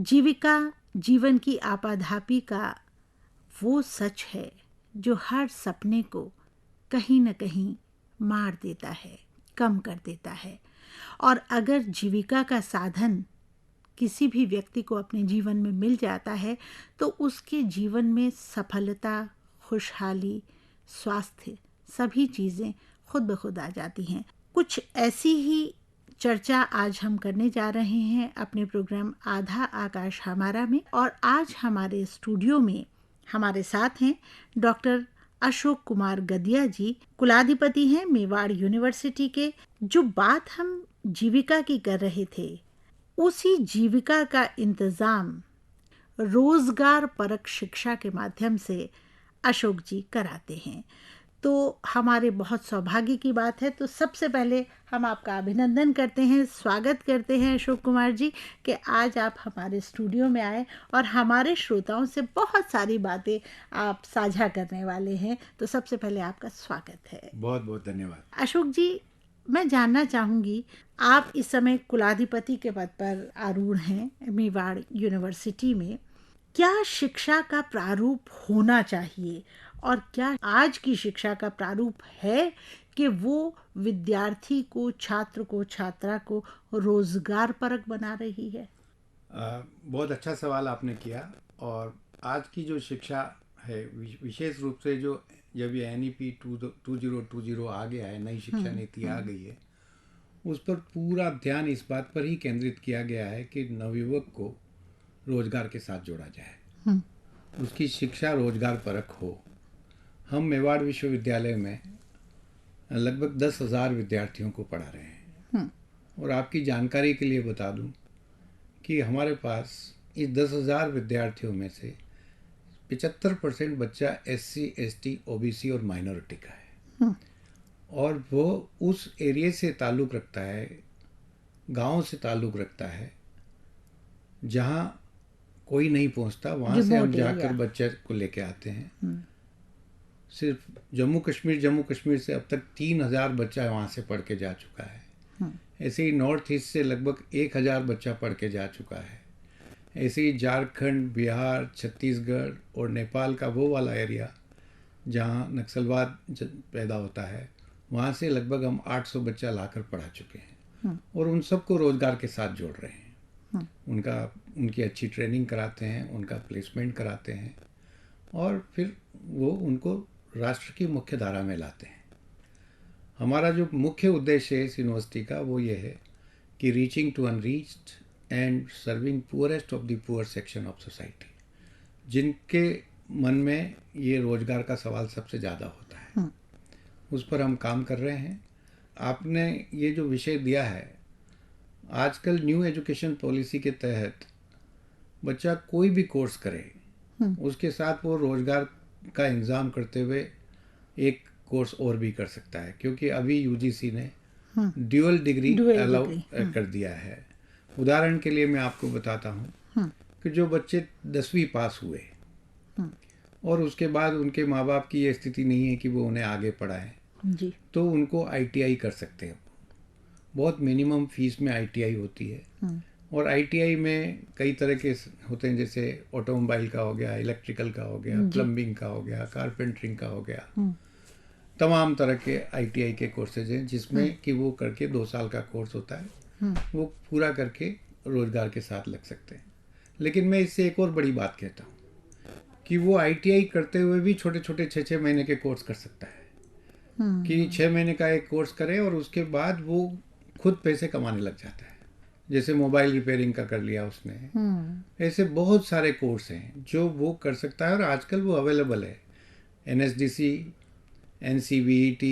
जीविका जीवन की आपाधापी का वो सच है जो हर सपने को कहीं न कहीं मार देता है, कम कर देता है। और अगर जीविका का साधन किसी भी व्यक्ति को अपने जीवन में मिल जाता है तो उसके जीवन में सफलता, खुशहाली, स्वास्थ्य सभी चीज़ें खुद ब खुद आ जाती हैं। कुछ ऐसी ही चर्चा आज हम करने जा रहे हैं अपने प्रोग्राम आधा आकाश हमारा में। और आज हमारे स्टूडियो में हमारे साथ हैं डॉक्टर अशोक कुमार गदिया जी, कुलाधिपति हैं मेवाड़ यूनिवर्सिटी के। जो बात हम जीविका की कर रहे थे, उसी जीविका का इंतजाम रोजगार परक शिक्षा के माध्यम से अशोक जी कराते हैं। तो हमारे बहुत सौभाग्य की बात है। तो सबसे पहले हम आपका अभिनंदन करते हैं, स्वागत करते हैं अशोक कुमार जी कि आज आप हमारे स्टूडियो में आए और हमारे श्रोताओं से बहुत सारी बातें आप साझा करने वाले हैं। तो सबसे पहले आपका स्वागत है। बहुत बहुत धन्यवाद। अशोक जी, मैं जानना चाहूँगी, आप इस समय कुलाधिपति के पद पर आरूढ़ हैं मेवाड़ यूनिवर्सिटी में। क्या शिक्षा का प्रारूप होना चाहिए और क्या आज की शिक्षा का प्रारूप है कि वो विद्यार्थी को, छात्र को, छात्रा को रोजगार परक बना रही है? बहुत अच्छा सवाल आपने किया। और आज की जो शिक्षा है, विशेष रूप से जो जब ये NEP 2020 आ गया है, नई शिक्षा नीति आ गई है, उस पर पूरा ध्यान इस बात पर ही केंद्रित किया गया है कि नवयुवक को रोजगार के साथ जोड़ा जाए, उसकी शिक्षा रोजगार परक हो। हम मेवाड़ विश्वविद्यालय में लगभग 10,000 विद्यार्थियों को पढ़ा रहे हैं। और आपकी जानकारी के लिए बता दूं कि हमारे पास इस 10,000 विद्यार्थियों में से 75% बच्चा SC, ST, OBC और माइनॉरिटी का है। और वो उस एरिया से ताल्लुक़ रखता है, गांव से ताल्लुक़ रखता है, जहां कोई नहीं पहुंचता, वहां से हम जाकर बच्चे को लेके आते हैं। सिर्फ जम्मू कश्मीर से अब तक 3,000 बच्चा वहाँ से पढ़ के जा चुका है। ऐसे ही नॉर्थ ईस्ट से लगभग 1,000 बच्चा पढ़ के जा चुका है। ऐसे ही झारखंड, बिहार, छत्तीसगढ़ और नेपाल का वो वाला एरिया जहाँ नक्सलवाद पैदा होता है, वहाँ से लगभग हम 800 बच्चा लाकर पढ़ा चुके हैं। और उन सबको रोज़गार के साथ जोड़ रहे हैं। उनकी अच्छी ट्रेनिंग कराते हैं, उनका प्लेसमेंट कराते हैं और फिर वो उनको राष्ट्र की मुख्य धारा में लाते हैं। हमारा जो मुख्य उद्देश्य है इस यूनिवर्सिटी का, वो ये है कि reaching to unreached and serving poorest of the poor section of society, जिनके मन में ये रोजगार का सवाल सबसे ज़्यादा होता है, उस पर हम काम कर रहे हैं। आपने ये जो विषय दिया है, आजकल न्यू एजुकेशन पॉलिसी के तहत बच्चा कोई भी कोर्स करे, उसके साथ वो रोजगार का इंतज़ाम करते हुए एक कोर्स और भी कर सकता है, क्योंकि अभी UGC ने ड्यूअल डिग्री अलाउ कर दिया है। उदाहरण के लिए मैं आपको बताता हूँ कि जो बच्चे 10वीं पास हुए और उसके बाद उनके माँ बाप की ये स्थिति नहीं है कि वो उन्हें आगे पढ़ाएं, तो उनको ITI कर सकते हैं। बहुत मिनिमम फीस में ITI होती है। और ITI में कई तरह के होते हैं, जैसे ऑटोमोबाइल का हो गया, इलेक्ट्रिकल का हो गया, प्लम्बिंग का हो गया, कारपेंटरिंग का हो गया, तमाम तरह के ITI के कोर्सेज हैं, जिसमें कि वो करके 2 साल का कोर्स होता है, वो पूरा करके रोजगार के साथ लग सकते हैं। लेकिन मैं इससे एक और बड़ी बात कहता हूँ कि वो ITI करते हुए भी छोटे छोटे 6-6 महीने के कोर्स कर सकता है, कि 6 महीने का एक कोर्स करे और उसके बाद वो खुद पैसे कमाने लग जाता है। जैसे मोबाइल रिपेयरिंग का कर लिया उसने। ऐसे बहुत सारे कोर्स हैं जो वो कर सकता है और आजकल वो अवेलेबल है। NSDC, NCVET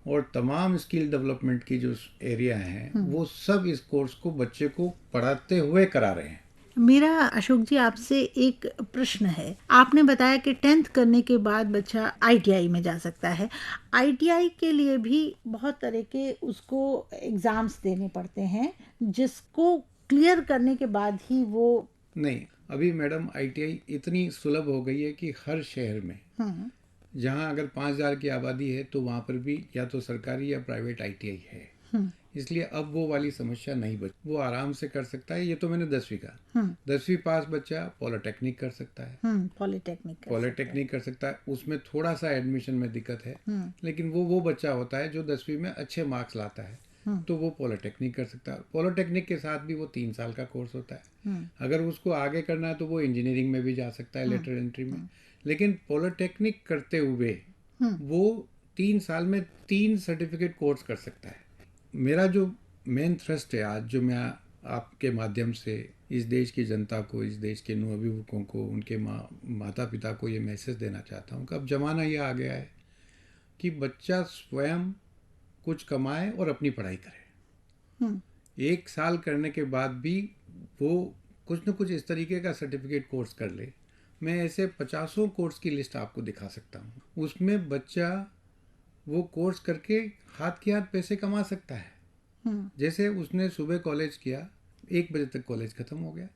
और तमाम स्किल डेवलपमेंट की जो एरिया हैं, वो सब इस कोर्स को बच्चे को पढ़ाते हुए करा रहे हैं। मेरा अशोक जी आपसे एक प्रश्न है। आपने बताया कि 10th करने के बाद बच्चा ITI में जा सकता है। ITI के लिए भी बहुत तरह के उसको एग्जाम्स देने पड़ते हैं, जिसको क्लियर करने के बाद ही वो। नहीं, अभी मैडम ITI इतनी सुलभ हो गई है कि हर शहर में जहाँ अगर 5,000 की आबादी है तो वहाँ पर भी या तो सरकारी या प्राइवेट ITI है। इसलिए अब वो वाली समस्या नहीं बच, वो आराम से कर सकता है। ये तो मैंने 10वीं का, 10वीं पास बच्चा पॉलिटेक्निक कर सकता है, पॉलिटेक्निक कर सकता है। उसमें थोड़ा सा एडमिशन में दिक्कत है, लेकिन वो बच्चा होता है जो 10वीं में अच्छे मार्क्स लाता है, तो वो पॉलिटेक्निक कर सकता है। पॉलिटेक्निक के साथ भी वो 3 साल का कोर्स होता है। अगर उसको आगे करना है तो वो इंजीनियरिंग में भी जा सकता है, लेटर एंट्री में। लेकिन पॉलिटेक्निक करते हुए वो 3 साल में 3 सर्टिफिकेट कोर्स कर सकता है। मेरा जो मेन थ्रस्ट है आज, जो मैं आपके माध्यम से इस देश की जनता को, इस देश के नवयुवकों को, उनके माता पिता को ये मैसेज देना चाहता हूँ कि अब ज़माना ये आ गया है कि बच्चा स्वयं कुछ कमाए और अपनी पढ़ाई करे। 1 साल करने के बाद भी वो कुछ न कुछ इस तरीके का सर्टिफिकेट कोर्स कर ले। मैं ऐसे 50 कोर्स की लिस्ट आपको दिखा सकता हूँ। उसमें बच्चा वो कोर्स करके हाथ के हाथ पैसे कमा सकता है। जैसे उसने सुबह कॉलेज किया, 1 बजे तक कॉलेज ख़त्म हो गया,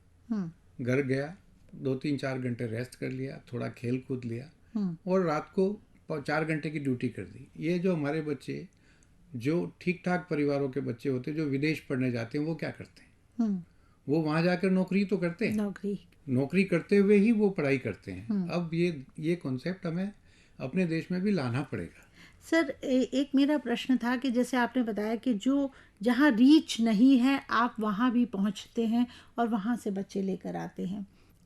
घर गया, 2-3-4 घंटे रेस्ट कर लिया, थोड़ा खेल कूद लिया और रात को 4 घंटे की ड्यूटी कर दी। ये जो हमारे बच्चे, जो ठीक ठाक परिवारों के बच्चे होते हैं, जो विदेश पढ़ने जाते हैं, वो क्या करते हैं? वो वहाँ जाकर नौकरी तो करते हैं, नौकरी करते हुए ही वो पढ़ाई करते हैं। अब ये कॉन्सेप्ट हमें अपने देश में भी लाना पड़ेगा। सर, एक मेरा प्रश्न था कि जैसे आपने बताया कि जो जहाँ रीच नहीं है आप वहाँ भी पहुँचते हैं और वहाँ से बच्चे लेकर आते हैं।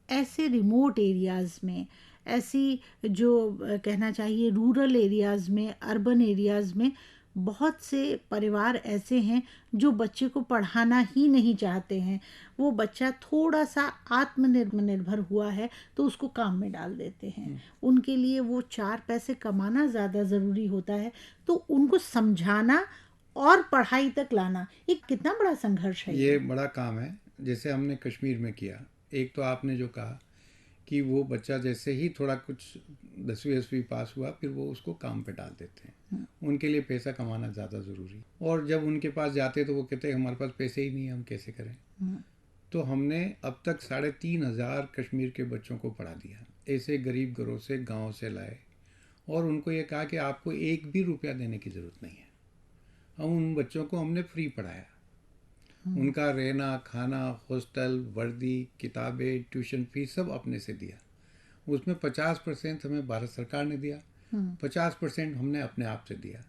ऐसे रिमोट एरियाज़ में, ऐसी जो कहना चाहिए रूरल एरियाज़ में, अर्बन एरियाज़ में बहुत से परिवार ऐसे हैं जो बच्चे को पढ़ाना ही नहीं चाहते हैं। वो बच्चा थोड़ा सा आत्मनिर्भर हुआ है तो उसको काम में डाल देते हैं। उनके लिए वो 4 पैसे कमाना ज़्यादा ज़रूरी होता है, तो उनको समझाना और पढ़ाई तक लाना ये कितना बड़ा संघर्ष है। ये बड़ा काम है। जैसे हमने कश्मीर में किया, एक तो आपने जो कहा कि वो बच्चा जैसे ही थोड़ा कुछ 10वीं पास हुआ, फिर वो उसको काम पे डाल देते हैं। उनके लिए पैसा कमाना ज़्यादा ज़रूरी। और जब उनके पास जाते तो वो कहते हैं हमारे पास पैसे ही नहीं है, हम कैसे करें। तो हमने अब तक 3,500 कश्मीर के बच्चों को पढ़ा दिया। ऐसे गरीब घरों से, गांव से लाए और उनको ये कहा कि आपको 1 भी रुपया देने की ज़रूरत नहीं है। हम उन बच्चों को हमने फ्री पढ़ाया। उनका रहना, खाना, हॉस्टल, वर्दी, किताबें, ट्यूशन फीस सब अपने से दिया। उसमें 50% हमें भारत सरकार ने दिया, 50% हमने अपने आप से दिया।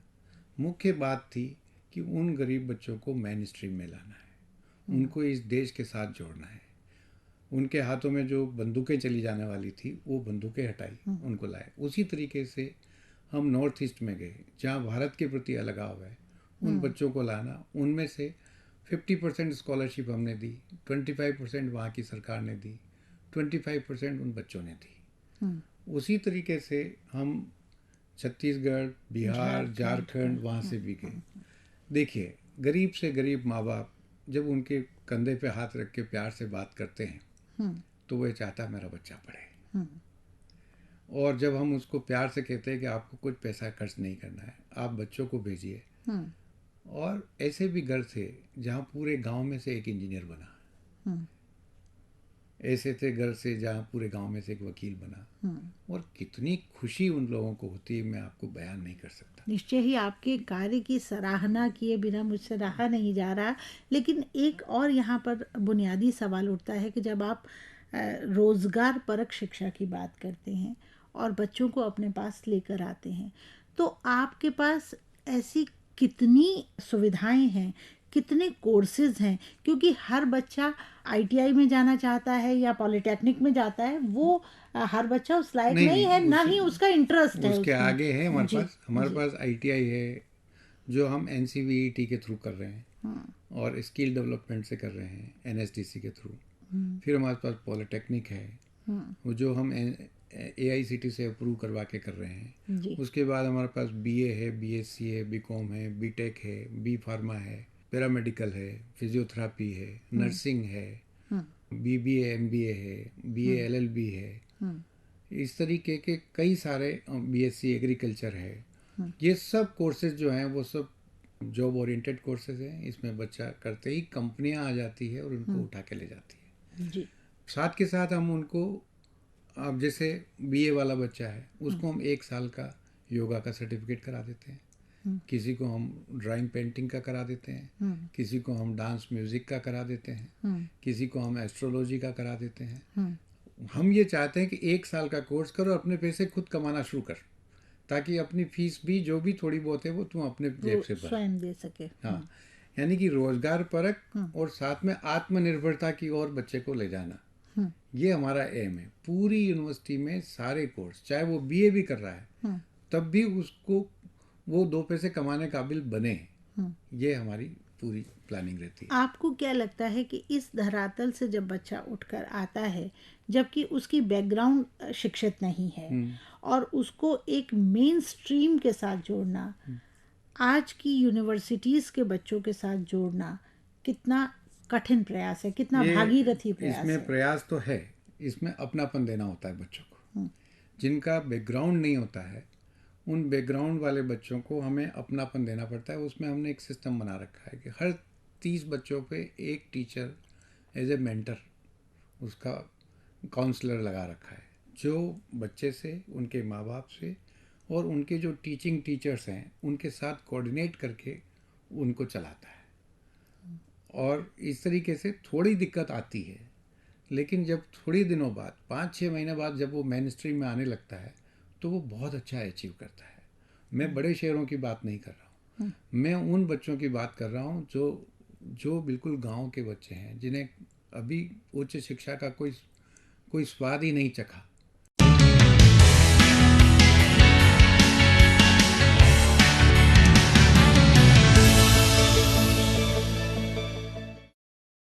मुख्य बात थी कि उन गरीब बच्चों को मेन स्ट्रीम में लाना है, उनको इस देश के साथ जोड़ना है। उनके हाथों में जो बंदूकें चली जाने वाली थी, वो बंदूकें हटाई, उनको लाए। उसी तरीके से हम नॉर्थ ईस्ट में गए, जहाँ भारत के प्रति अलगाव है, उन बच्चों को लाना। उनमें से 50% स्कॉलरशिप हमने दी, 25% वहाँ की सरकार ने दी, 25% उन बच्चों ने दी। उसी तरीके से हम छत्तीसगढ़, बिहार, झारखंड वहाँ से भी गए। देखिए, गरीब से गरीब माँ बाप जब उनके कंधे पे हाथ रख के प्यार से बात करते हैं तो वह चाहता है मेरा बच्चा पढ़े। और जब हम उसको प्यार से कहते हैं कि आपको कुछ पैसा खर्च नहीं करना है, आप बच्चों को भेजिए। और ऐसे भी घर थे जहाँ पूरे गांव में से एक इंजीनियर बना, ऐसे थे घर से जहाँ पूरे गांव में से एक वकील बना। और कितनी खुशी उन लोगों को होती है, मैं आपको बयान नहीं कर सकता। निश्चय ही आपके कार्य की सराहना किए बिना मुझसे रहा नहीं जा रहा। लेकिन एक और यहाँ पर बुनियादी सवाल उठता है कि जब आप रोज़गार परक शिक्षा की बात करते हैं और बच्चों को अपने पास लेकर आते हैं, तो आपके पास ऐसी कितनी सुविधाएं हैं, कितने कोर्सेज हैं? क्योंकि हर बच्चा आईटीआई में जाना चाहता है या पॉलिटेक्निक में जाता है, वो हर बच्चा उस लायक नहीं है, ना ही उसका इंटरेस्ट है उसके उसमें। आगे है हमारे जी, पास। हमारे जी। पास आईटीआई है जो हम एनसीवीईटी के थ्रू कर रहे हैं और स्किल डेवलपमेंट से कर रहे हैं एनएसडीसी के थ्रू। फिर हमारे पास पॉलिटेक्निक है, वो जो हम एआईसीटी से अप्रूव करवा के कर रहे हैं। जी। उसके बाद हमारे पास बीए है, बीएससी है, बीकॉम है, बीटेक है, बी फार्मा है, पैरामेडिकल है, फिजियोथेरापी है, नर्सिंग है, बीबीए एमबीए है, बीए एलएलबी है। इस तरीके के कई सारे, बीएससी एग्रीकल्चर है। ये सब कोर्सेज जो हैं वो सब जॉब ओरिएंटेड कोर्सेज हैं। इसमें बच्चा करते ही कंपनियां आ जाती है और उनको उठा के ले जाती है। जी। साथ के साथ हम उनको, अब जैसे बीए वाला बच्चा है उसको हम 1 साल का योगा का सर्टिफिकेट करा देते हैं, किसी को हम ड्राइंग पेंटिंग का करा देते हैं, किसी को हम डांस म्यूज़िक का करा देते हैं, किसी को हम एस्ट्रोलॉजी का करा देते हैं। हम ये चाहते हैं कि 1 साल का कोर्स करो, अपने पैसे खुद कमाना शुरू कर, ताकि अपनी फीस भी जो भी थोड़ी बहुत है वो तुम अपने जेब से भर, स्वयं दे सके। हाँ, यानी कि रोजगार परक और साथ में आत्मनिर्भरता की ओर बच्चे को ले जाना, ये हमारा एम है। पूरी यूनिवर्सिटी में सारे कोर्स, चाहे वो बीए भी कर रहा है तब भी उसको वो 2 पैसे कमाने काबिल बने, ये हमारी पूरी प्लानिंग रहती है। आपको क्या लगता है कि इस धरातल से जब बच्चा उठकर आता है, जबकि उसकी बैकग्राउंड शिक्षित नहीं है, और उसको एक मेन स्ट्रीम के साथ जोड़ना, आज की यूनिवर्सिटीज़ के बच्चों के साथ जोड़ना कितना कठिन प्रयास है, कितना भागीरथी प्रयास है? इसमें प्रयास तो है, इसमें अपनापन देना होता है बच्चों को। जिनका बैकग्राउंड नहीं होता है, उन बैकग्राउंड वाले बच्चों को हमें अपनापन देना पड़ता है। उसमें हमने एक सिस्टम बना रखा है कि हर 30 बच्चों पे एक टीचर एज ए मेंटर, उसका काउंसलर लगा रखा है, जो बच्चे से, उनके माँ बाप से और उनके जो टीचिंग टीचर्स हैं उनके साथ कोऑर्डिनेट करके उनको चलाता है। और इस तरीके से थोड़ी दिक्कत आती है, लेकिन जब थोड़ी दिनों बाद, 5-6 महीने बाद जब वो मेन स्ट्रीम में आने लगता है तो वो बहुत अच्छा अचीव करता है। मैं बड़े शहरों की बात नहीं कर रहा हूँ, मैं उन बच्चों की बात कर रहा हूँ जो बिल्कुल गांव के बच्चे हैं, जिन्हें अभी उच्च शिक्षा का कोई स्वाद ही नहीं चखा,